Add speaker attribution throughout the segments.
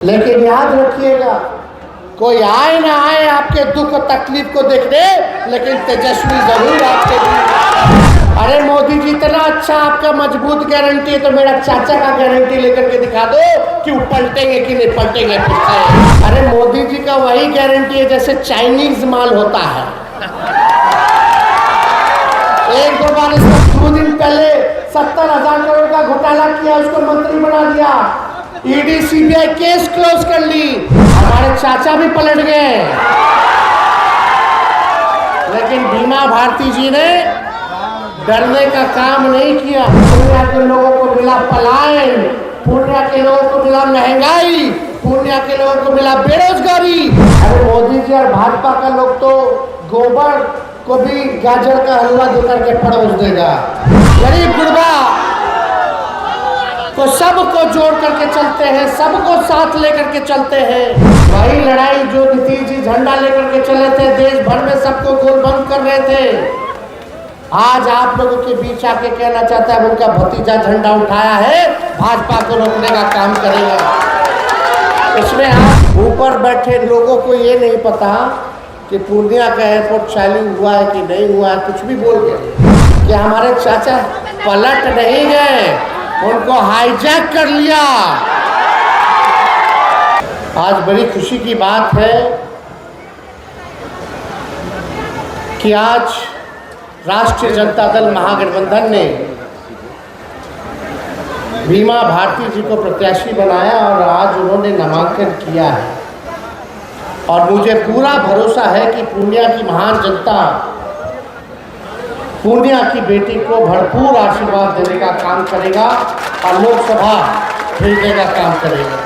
Speaker 1: लेकिन याद रखिएगा, कोई आए ना आए आपके दुख और तकलीफ को देखने, लेकिन तेजस्वी जरूर आपके लिए। अरे मोदी जी इतना अच्छा आपका मजबूत गारंटी है, तो मेरा चाचा का गारंटी लेकर के दिखा दो कि वो पलटेंगे कि नहीं पलटेंगे फिर से। अरे मोदी जी का वही गारंटी है जैसे चाइनीज माल होता है। एक दो बार इसको 2 दिन पहले 70,000 करोड़ का घोटाला किया, उसको मंत्री बना दिया, ईडी सीबीआई केस क्लोज कर ली, हमारे चाचा भी पलट गए। लेकिन बीमा भारती जी ने डरने का काम नहीं किया। पूर्णिया के लोगों को मिला पलायन, पूर्णिया के लोगों को मिला महंगाई, पूर्णिया के लोगों को मिला बेरोजगारी। अरे मोदी जी और भाजपा का लोग तो गोबर को भी गाजर का हलवा देकर के परोस देगा। गरीब गुरबा तो सबको जोड़ करके चलते हैं, सबको साथ लेकर के चलते हैं। वही लड़ाई जो नीतीश जी झंडा लेकर के चले थे, देश भर में सबको गोलबंद कर रहे थे, आज आप लोगों के बीच आके कहना चाहता है उनका भतीजा झंडा उठाया है, भाजपा को रोकने का काम करेगा। इसमें आप ऊपर बैठे लोगों को ये नहीं पता कि पूर्णिया का एयरपोर्ट चालू हुआ है कि नहीं हुआ है, कुछ भी बोल गए कि हमारे चाचा पलट नहीं गए, उनको हाईजैक कर लिया। आज बड़ी खुशी की बात है कि आज राष्ट्रीय जनता दल महागठबंधन ने बीमा भारती जी को प्रत्याशी बनाया और आज उन्होंने नामांकन किया है। और मुझे पूरा भरोसा है कि पूर्णिया की महान जनता पूर्णिया की बेटी को भरपूर आशीर्वाद देने का काम करेगा और लोकसभा भेजने का काम करेगा।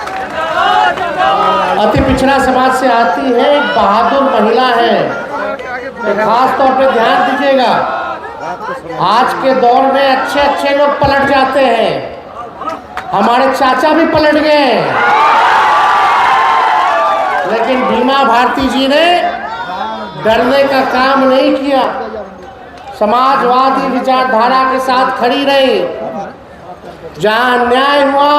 Speaker 1: अति पिछड़ा समाज से आती है, एक बहादुर महिला है, तो खास तौर पे ध्यान दीजिएगा। आज के दौर में अच्छे अच्छे लोग पलट जाते हैं, हमारे चाचा भी पलट गए, लेकिन बीमा भारती जी ने डरने का काम नहीं किया, समाजवादी विचारधारा के साथ खड़ी रही। जहां अन्याय हुआ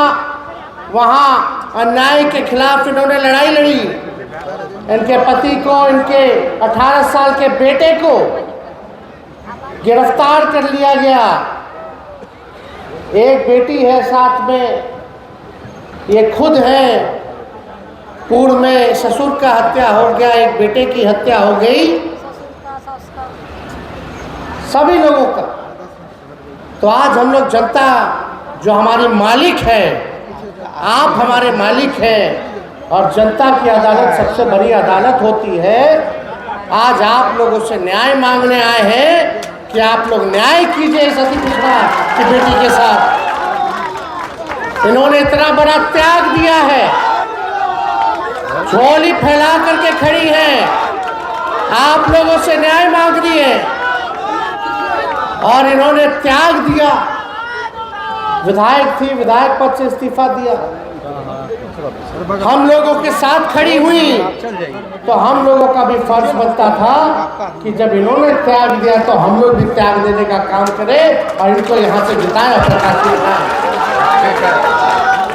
Speaker 1: वहां अन्याय के खिलाफ इन्होंने लड़ाई लड़ी। इनके पति को, इनके 18 साल के बेटे को गिरफ्तार कर लिया गया। एक बेटी है साथ में, ये खुद है, पूर्व में ससुर का हत्या हो गया, एक बेटे की हत्या हो गई, सभी लोगों का। तो आज हम लोग जनता जो हमारी मालिक है, आप हमारे मालिक हैं, और जनता की अदालत सबसे बड़ी अदालत होती है। आज आप लोगों से न्याय मांगने आए हैं कि आप लोग न्याय कीजिए इस अति पिछड़ा की बेटी के साथ। इन्होंने इतना बड़ा त्याग दिया है, झोली फैला करके खड़ी है, आप लोगों से न्याय मांग रही है और इन्होंने त्याग दिया। विधायक थी, विधायक पद से इस्तीफा दिया, हम लोगों के साथ खड़ी हुई, तो हम लोगों का भी फर्ज बनता था कि जब इन्होंने त्याग दिया तो हम लोग भी त्याग देने का काम करें और इनको यहाँ से जिताएं, प्रकाशित करें।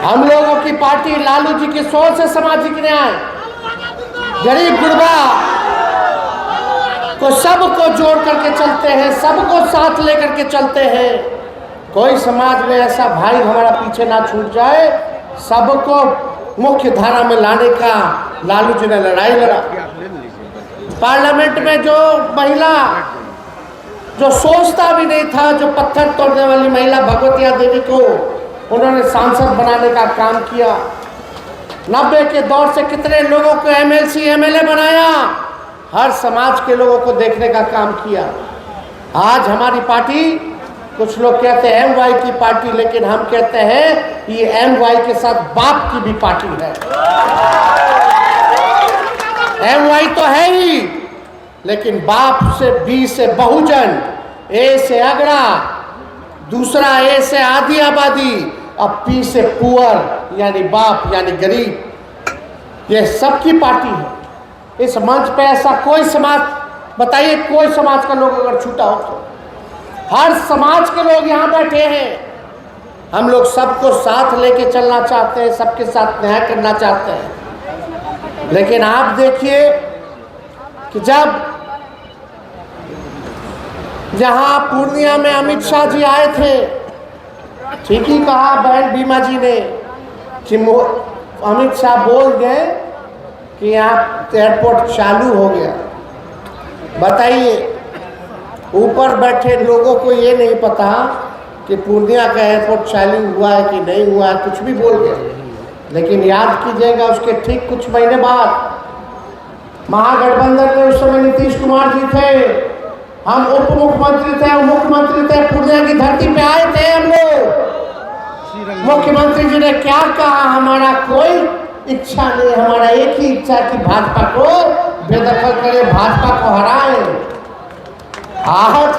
Speaker 1: हम लोगों की पार्टी लालू जी की सोच से सामाजिक न्याय, गरीब गुरबा को सबको जोड़ करके चलते हैं, सबको साथ लेकर के चलते हैं। कोई समाज में ऐसा भाई हमारा पीछे ना छूट जाए, सबको मुख्य धारा में लाने का लालू जी ने लड़ाई लड़ा। पार्लियामेंट में जो महिला जो सोचता भी नहीं था, जो पत्थर तोड़ने वाली महिला भगवतिया देवी को उन्होंने सांसद बनाने का काम किया। 90 के दौर से कितने लोगों को एमएलसी एमएलए बनाया, हर समाज के लोगों को देखने का काम किया। आज हमारी पार्टी, कुछ लोग कहते हैं एमवाई की पार्टी, लेकिन हम कहते हैं ये एमवाई के साथ बाप की भी पार्टी है। एमवाई तो है ही, लेकिन बाप से बी से बहुजन, ए से अगड़ा, दूसरा ए से आधी आबादी, अब पी से पुअर यानी बाप यानी गरीब, ये सबकी पार्टी है। इस मंच पे ऐसा कोई समाज, बताइए कोई समाज का लोग अगर छूटा हो तो, हर समाज के लोग यहाँ बैठे हैं। हम लोग सबको साथ लेके चलना चाहते हैं, सबके साथ न्याय करना चाहते हैं। लेकिन आप देखिए कि जब जहां पूर्णिया में अमित शाह जी आए थे, ठीक ही कहा बहन बीमा जी ने कि अमित शाह बोल गए कि यहाँ एयरपोर्ट चालू हो गया। बताइए, ऊपर बैठे लोगों को ये नहीं पता कि पूर्णिया का एयरपोर्ट चालू हुआ है कि नहीं हुआ है, कुछ भी बोल गए। लेकिन याद कीजिएगा, उसके ठीक कुछ महीने बाद महागठबंधन में उस समय नीतीश कुमार जी थे, हम उप मुख्यमंत्री थे, मुख्यमंत्री थे, पूर्णिया की धरती पे आए थे हम लोग। मुख्यमंत्री जी ने क्या कहा, हमारा कोई इच्छा नहीं, हमारा एक ही इच्छा कि भाजपा को बेदखल करे, भाजपा को हराए। आज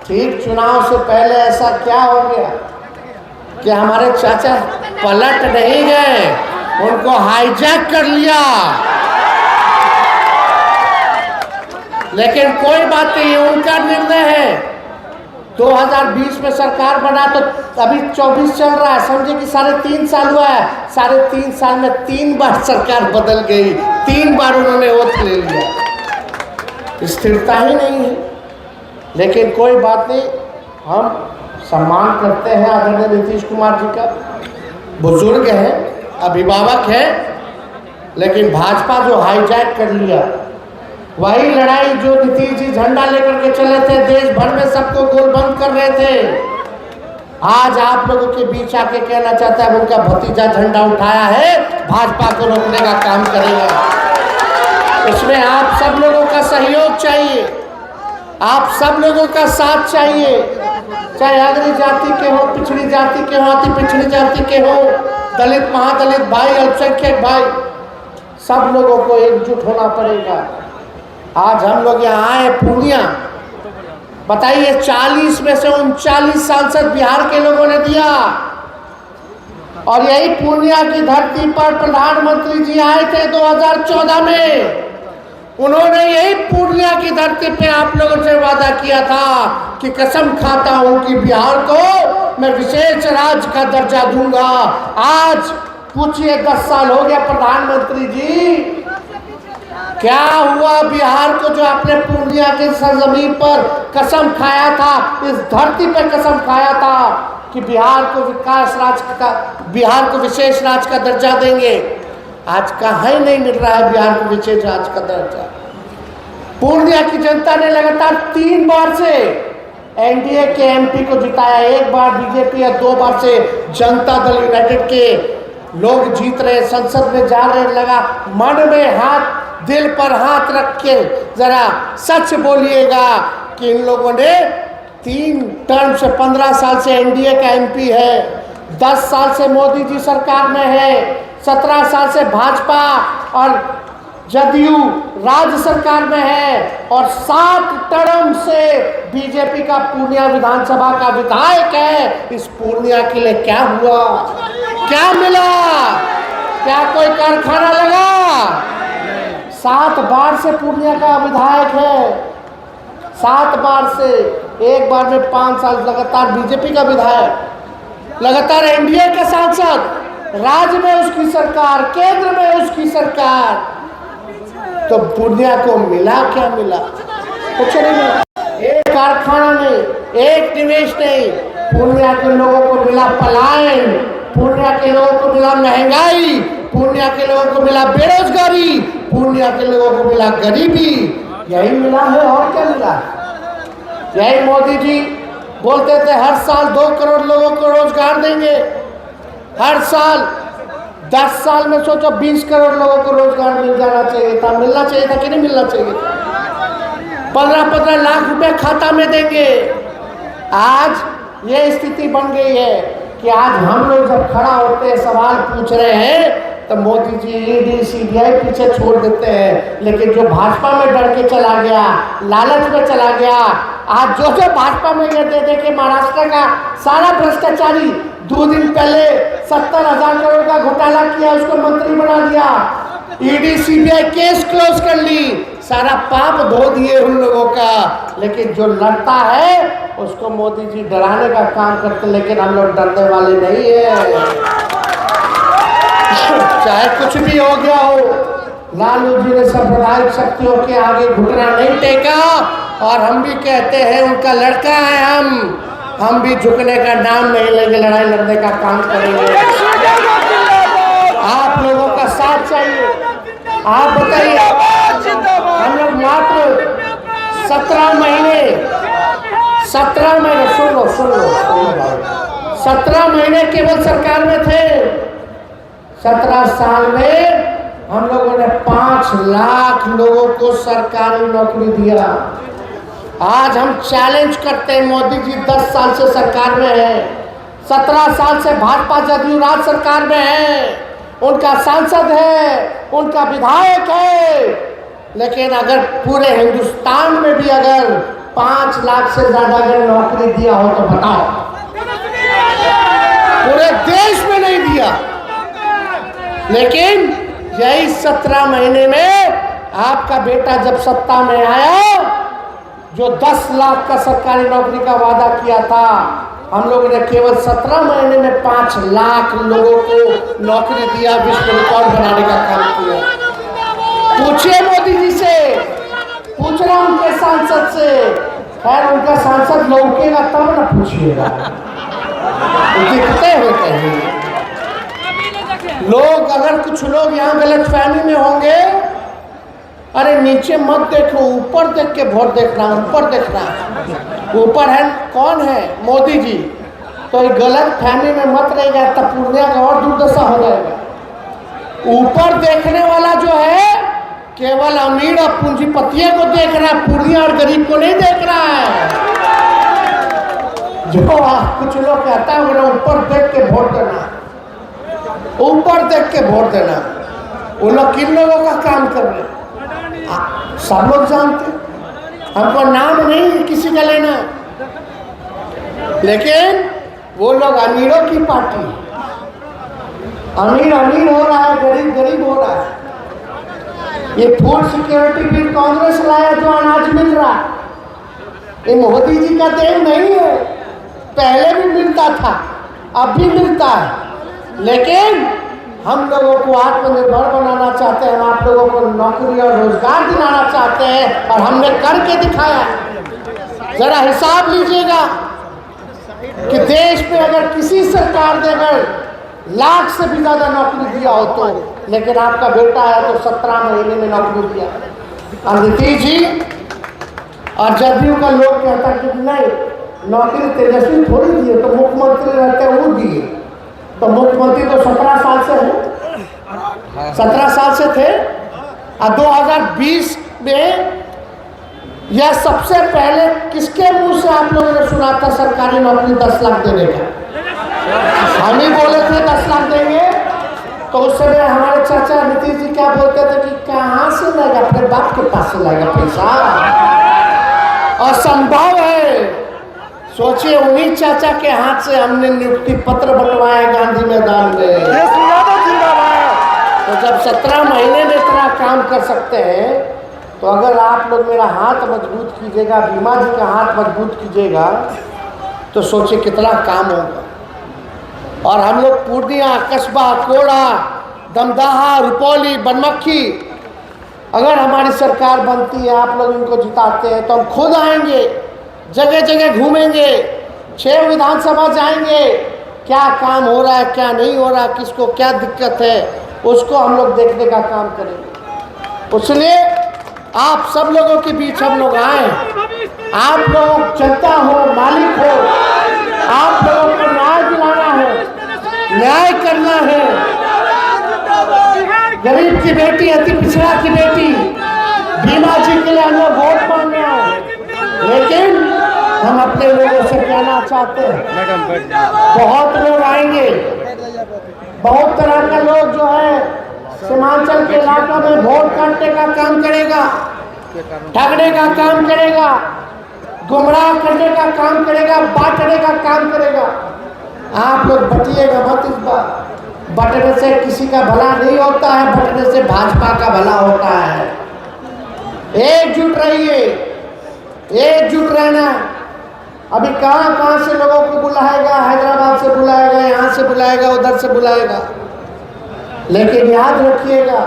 Speaker 1: ठीक चुनाव से पहले ऐसा क्या हो गया कि हमारे चाचा पलट नहीं गए, उनको हाईजैक कर लिया। लेकिन कोई बात नहीं, उनका निर्णय है। 2020 में सरकार बना तो अभी 24 चल रहा है, समझे कि 3.5 साल हुआ है। 3.5 साल में 3 बार सरकार बदल गई, 3 बार उन्होंने ओथ ले लिया, स्थिरता ही नहीं है। लेकिन कोई बात नहीं, हम सम्मान करते हैं आदरणीय नीतीश कुमार जी का, बुजुर्ग हैं, अभिभावक हैं। लेकिन भाजपा जो हाईजैक कर लिया, वही लड़ाई जो नीतीश जी झंडा लेकर के चले थे, देश भर में सबको गोलबंद कर रहे थे, आज आप लोगों के बीच आके कहना चाहता है उनका भतीजा झंडा उठाया है, भाजपा को रोकने का काम करेगा। इसमें आप सब लोगों का सहयोग चाहिए, आप सब लोगों का साथ चाहिए, चाहे अग्र जाति के हो, पिछड़ी जाति के हो, अति पिछड़ी जाति के हो, दलित महादलित भाई, अल्पसंख्यक भाई, सब लोगों को एकजुट होना पड़ेगा। आज हम लोग यहाँ आए पूर्णिया, बताइए 40 में से 39 सांसद बिहार के लोगों ने दिया, और यही पूर्णिया की धरती पर प्रधानमंत्री जी आए थे 2014 में। उन्होंने यही पूर्णिया की धरती पे आप लोगों से वादा किया था कि कसम खाता हूं कि बिहार को मैं विशेष राज्य का दर्जा दूंगा। आज पूछिए 10 साल हो गया प्रधानमंत्री जी, क्या हुआ बिहार को? जो आपने पूर्णिया के सरजमीन पर कसम खाया था, इस धरती पर कसम खाया था कि बिहार को विकास राज्य का, बिहार को विशेष राज्य का दर्जा देंगे, आज कहाँ ही नहीं मिल रहा है बिहार को विशेष राज्य का दर्जा। पूर्णिया की जनता ने लगातार 3 बार से एनडीए के एमपी को जिताया, 1 बार बीजेपी और 2 बार से जनता दल यूनाइटेड के लोग जीत रहे, संसद में जा रहे। लगा मन में हाथ, दिल पर हाथ रख के जरा सच बोलिएगा कि इन लोगों ने 3 टर्म से 15 साल से एनडीए का एमपी है, 10 साल से मोदी जी सरकार में है, 17 साल से भाजपा और जदयू राज्य सरकार में है, और 7 टर्म से बीजेपी का पूर्णिया विधानसभा का विधायक है। इस पूर्णिया के लिए क्या हुआ, क्या मिला? क्या कोई कारखाना लगा? 7 बार से पूर्णिया का विधायक है, 7 बार से, 1 बार में 5 साल लगातार बीजेपी का विधायक, लगातार एनडीए का सांसद, राज्य में उसकी सरकार, केंद्र में उसकी सरकार। तो पूर्णिया को मिला क्या? मिला कुछ नहीं मिला, एक कारखाना नहीं, एक निवेश नहीं। पूर्णिया के लोगों को मिला पलायन, पूर्णिया के लोगों को मिला महंगाई, पूर्णिया के लोगों को मिला बेरोजगारी, पूर्णिया के लोगों को मिला गरीबी। यही मिला है, और क्या मिला? यही मोदी जी बोलते थे हर साल 2 करोड़ लोगों को रोजगार देंगे, हर साल। 10 साल में सोचो 20 करोड़ लोगों को रोजगार मिल जाना चाहिए था, मिलना चाहिए था कि नहीं मिलना चाहिए था? 15-15 लाख रुपए खाता में देंगे। आज ये स्थिति बन गई है कि आज हम लोग जब खड़ा होते हैं, सवाल पूछ रहे हैं, तो मोदी जी ईडी सीबीआई पीछे छोड़ देते हैं। लेकिन जो भाजपा में डर के चला गया, लालच में चला गया, आज जो भाजपा में ये दे के महाराष्ट्र का सारा भ्रष्टाचारी 2 दिन पहले 70,000 करोड़ का घोटाला किया, उसको मंत्री बना दिया, ईडी सीबीआई केस क्लोज कर ली, सारा पाप धो दिए उन लोगों का। लेकिन जो लड़ता है उसको मोदी जी डराने का काम करते, लेकिन हम लोग डरने वाले नहीं है। चाहे कुछ भी हो गया हो, लालू जी ने सांप्रदायिक शक्तियों के आगे घुटना नहीं टेका। और हम भी कहते हैं उनका लड़का है हम भी झुकने का नाम नहीं लेंगे, लड़ाई लड़ने का काम करेंगे। आप लोगों का साथ चाहिए। आप बताइए, हम लोग मात्र 17 महीने सुन लो 17 महीने केवल सरकार में थे। 17 साल में हम लोगों ने 5 लाख लोगों को सरकारी नौकरी दिया। आज हम चैलेंज करते हैं, मोदी जी 10 साल से सरकार में है, 17 साल से भाजपा जदयू राज सरकार में है, उनका सांसद है, उनका विधायक है। लेकिन अगर पूरे हिंदुस्तान में भी अगर 5 लाख से ज्यादा अगर नौकरी दिया हो तो बताओ, पूरे देश में नहीं दिया। लेकिन यही 17 महीने में आपका बेटा जब सत्ता में आया, जो 10 लाख का सरकारी नौकरी का वादा किया था, हम लोगों ने केवल 17 महीने में 5 लाख लोगों को नौकरी दिया, विश्व रिकॉर्ड बनाने का काम किया। पूछिए मोदी जी से, पूछ रहा उनके सांसद से। खैर उनका सांसद लौकेगा तब ना पूछिएगा, दिखते हुए कहीं लोग। अगर कुछ लोग यहाँ गलतफहमी में होंगे, अरे नीचे मत देखो, ऊपर देख के वोट देखना, ऊपर देखना। ऊपर है कौन है? मोदी जी। तो गलत फहमी में मत रहेगा, तब पूर्णिया का और दुर्दशा हो जाएगा। ऊपर देखने वाला जो है केवल अमीर और पूंजीपतियों को देख रहा है, पूर्णिया और गरीब को नहीं देख रहा है। जो कुछ लोग कहता है मेरा ऊपर देख के वोट देना, ऊपर देख के वोट देना, वो लोग किन लोगों का काम कर रहे हैं सब लोग जानते। हमको नाम नहीं किसी का लेना, लेकिन वो लोग अमीरों की पार्टी, अमीर अमीर हो रहा है, गरीब गरीब हो रहा है। ये फूड सिक्योरिटी बिल कांग्रेस लाया जो अनाज मिल रहा है, ये मोदी जी का देन नहीं है। पहले भी मिलता था, अब भी मिलता है। लेकिन हम लोगों को आत्मनिर्भर बनाना चाहते हैं, हम आप लोगों को नौकरी और रोजगार दिलाना चाहते हैं, और हमने करके दिखाया। जरा हिसाब लीजिएगा कि देश में अगर किसी सरकार ने अगर लाख से भी ज्यादा नौकरी दिया हो तो, लेकिन आपका बेटा है तो 17 महीने में नौकरी दिया। और नीतीश जी और जदयू का लोग कहता कि नहीं, नौकरी तेजस्वी थोड़ी दिए, तो मुख्यमंत्री रहते वो दिए। तो मुख्यमंत्री तो 17 साल से है, 17 साल से थे। और 2020 में यह सबसे पहले किसके मुंह से आप लोगों ने सुना था सरकारी नौकरी 10 लाख देने का? हम ही बोले थे 10 लाख देंगे। तो उस समय हमारे चाचा नीतीश जी क्या बोलते थे कि कहाँ से लाएगा, अपने बाप के पास से लाएगा पैसा, असंभव है। सोचिए उन्हीं चाचा के हाथ से हमने नियुक्ति पत्र बंटवाया गांधी मैदान में। तो जब 17 महीने में इतना काम कर सकते हैं, तो अगर आप लोग मेरा हाथ मजबूत कीजिएगा, बीमा जी का हाथ मजबूत कीजिएगा, तो सोचिए कितना काम होगा। और हम लोग पूर्णिया, कस्बा, कोड़ा, दमदाहा, रुपौली, बनमक्खी, अगर हमारी सरकार बनती है, आप लोग इनको जिताते हैं, तो हम खुद आएंगे, जगह जगह घूमेंगे, 6 विधानसभा जाएंगे, क्या काम हो रहा है, क्या नहीं हो रहा, किसको क्या दिक्कत है, उसको हम लोग देखने का काम करेंगे। इसलिए आप सब लोगों के बीच हम लोग आए। आप लोग जनता हो, मालिक हो, आप लोगों को न्याय दिलाना है, न्याय करना है। गरीब की बेटी, अति पिछड़ा की बेटी, बीमा जी के लिए हमें वोट मांगना है। लेकिन हम अपने लोगों से कहना चाहते हैं, बहुत लोग आएंगे, बहुत तरह का लोग जो है सीमांचल के इलाकों में वोट काटने का काम करेगा, ठगने का काम करेगा, गुमराह करने का काम करेगा, बांटने का काम करेगा। आप लोग बटिएगा मत इस बार। बटने से किसी का भला नहीं होता है, बटने से भाजपा का भला होता है। एकजुट रहिए, एकजुट रहना। अभी कहाँ कहाँ से लोगों को बुलाएगा, हैदराबाद से बुलाएगा, यहाँ से बुलाएगा, उधर से बुलाएगा, लेकिन याद रखिएगा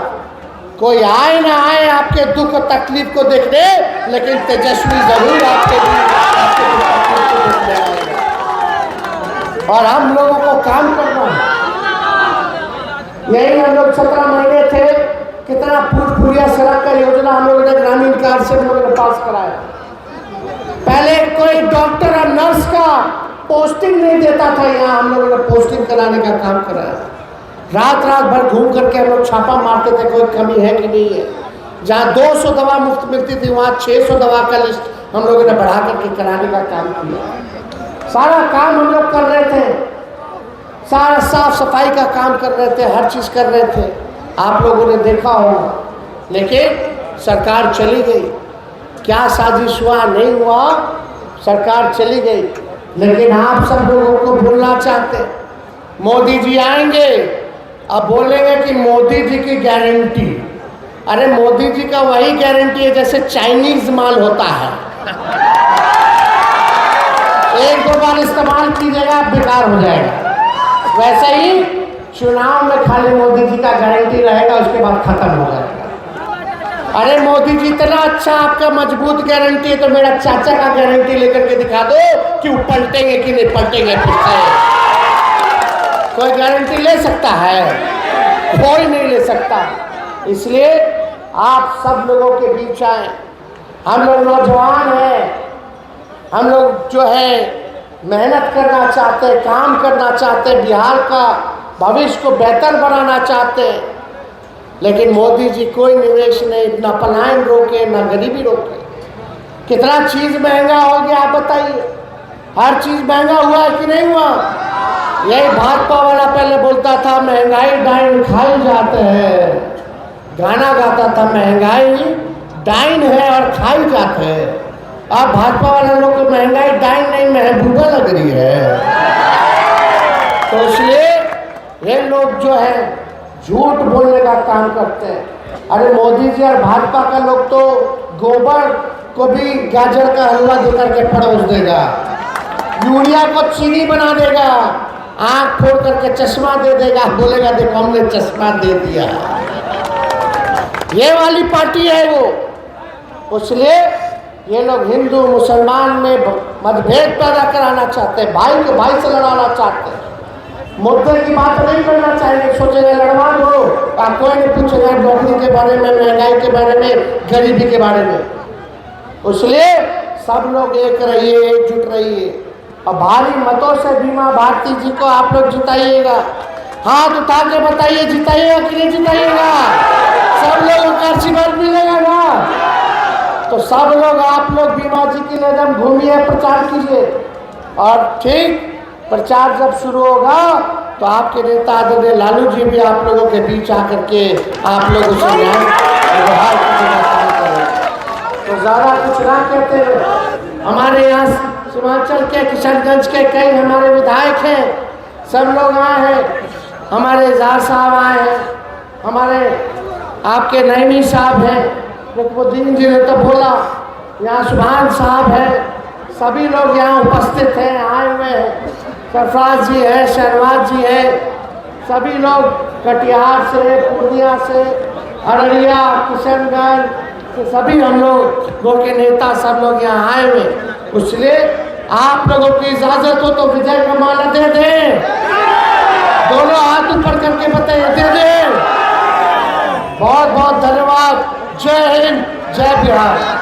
Speaker 1: कोई आए ना आए आपके दुख और तकलीफ को देखने, लेकिन तेजस्वी जरूर आपके दुख तकलीफ को देखने आएगा। और हम लोगों को काम करना है। यही हम लोग 17 महीने थे, कितना फुटपुरिया सड़क का योजना हम लोगों ने ग्रामीण कार्ड से हम लोगों ने पास कराया। पहले कोई डॉक्टर और नर्स का पोस्टिंग नहीं देता था, यहाँ हम लोगों ने पोस्टिंग कराने का काम कराया। रात रात भर घूम करके हम लोग छापा मारते थे कोई कमी है कि नहीं है। जहाँ 200 दवा मुफ्त मिलती थी वहाँ 600 दवा का लिस्ट हम लोगों ने बढ़ा करके कराने का काम किया। सारा काम हम लोग कर रहे थे, सारा साफ सफाई का काम कर रहे थे, हर चीज़ कर रहे थे, आप लोगों ने देखा होगा। लेकिन सरकार चली गई, क्या साजिश हुआ नहीं हुआ, सरकार चली गई। लेकिन आप सब लोगों को भूलना चाहते, मोदी जी आएंगे, अब बोलेंगे कि मोदी जी की गारंटी। अरे मोदी जी का वही गारंटी है जैसे चाइनीज माल होता है, एक दो बार इस्तेमाल कीजिएगा बेकार हो जाएगा। वैसे ही चुनाव में खाली मोदी जी का गारंटी रहेगा, उसके बाद खत्म हो जाएगा। अरे मोदी जी इतना अच्छा आपका मजबूत गारंटी है, तो मेरा चाचा का गारंटी लेकर के दिखा दो कि वो पलटेंगे कि नहीं पलटेंगे। कोई गारंटी ले सकता है? कोई नहीं ले सकता। इसलिए आप सब लोगों के बीच आए। हम लोग नौजवान हैं, हम लोग जो है मेहनत करना चाहते हैं, काम करना चाहते हैं, बिहार का भविष्य को बेहतर बनाना चाहते हैं। लेकिन मोदी जी कोई निवेश नहीं, ना पलायन रोके ना गरीबी रोके। कितना चीज़ महंगा हो गया आप बताइए, हर चीज़ महंगा हुआ है कि नहीं हुआ? यही भाजपा वाला पहले बोलता था महंगाई डाइन खाई जाते हैं, गाना गाता था महंगाई डाइन है और खाई जाते हैं। अब भाजपा वाले लोग को महंगाई डाइन नहीं महबूबा लग रही है। तो इसलिए ये लोग जो है झूठ बोलने का काम करते हैं। अरे मोदी जी और भाजपा का लोग तो गोबर को भी गाजर का हलवा देकर के परोस देगा, यूरिया को चीनी बना देगा, आँख फोड़ करके चश्मा दे देगा, बोलेगा देखो हमने चश्मा दे दिया। ये वाली पार्टी है वो। इसलिए ये लोग हिंदू मुसलमान में मतभेद पैदा कराना चाहते हैं, भाई को भाई से लड़ाना चाहते हैं। मुद्दे की बात नहीं करना चाहिए, सोचेंगे लड़वा दो, आप कोई नहीं पूछेगा नौकरी के बारे में, महंगाई के बारे में, गरीबी के बारे में। इसलिए सब लोग एक रहिए, एकजुट रहिए और भारी मतों से बीमा भारती जी को आप लोग जिताइएगा। हाथ उठा के बताइए जिताइएगा कि नहीं जिताइएगा? सब लोगों का आशीर्वाद मिलेगा ना? तो सब लोग आप लोग बीमा जी की नजर घूमिए, प्रचार कीजिए। और ठीक प्रचार जब शुरू होगा तो आपके नेता आदरणीय लालू जी भी आप लोगों के बीच आकर के आप लोगों से व्यवहार करें। तो ज़्यादा कुछ ना कहते हैं। हमारे यहाँ सीमांचल के किशनगंज के कई हमारे विधायक हैं, सब लोग आए हैं, हमारे जार साहब आए हैं, हमारे आपके नईमी साहब हैं, रुकमुद्दीन जी ने तो बोला, यहाँ सुभान साहब हैं, सभी लोग यहाँ उपस्थित हैं, आए हुए हैं। सरफराज जी हैं, शहनवाज जी हैं, सभी लोग कटिहार से, पूर्णिया से, अररिया, किशनगंज से सभी हम लोगों के नेता सब लोग यहाँ आए हुए। इसलिए आप लोगों की इजाज़त हो तो विजय का माला दे दें, दोनों हाथ ऊपर करके बताइए, दे दें। बहुत बहुत धन्यवाद। जय हिंद, जय बिहार।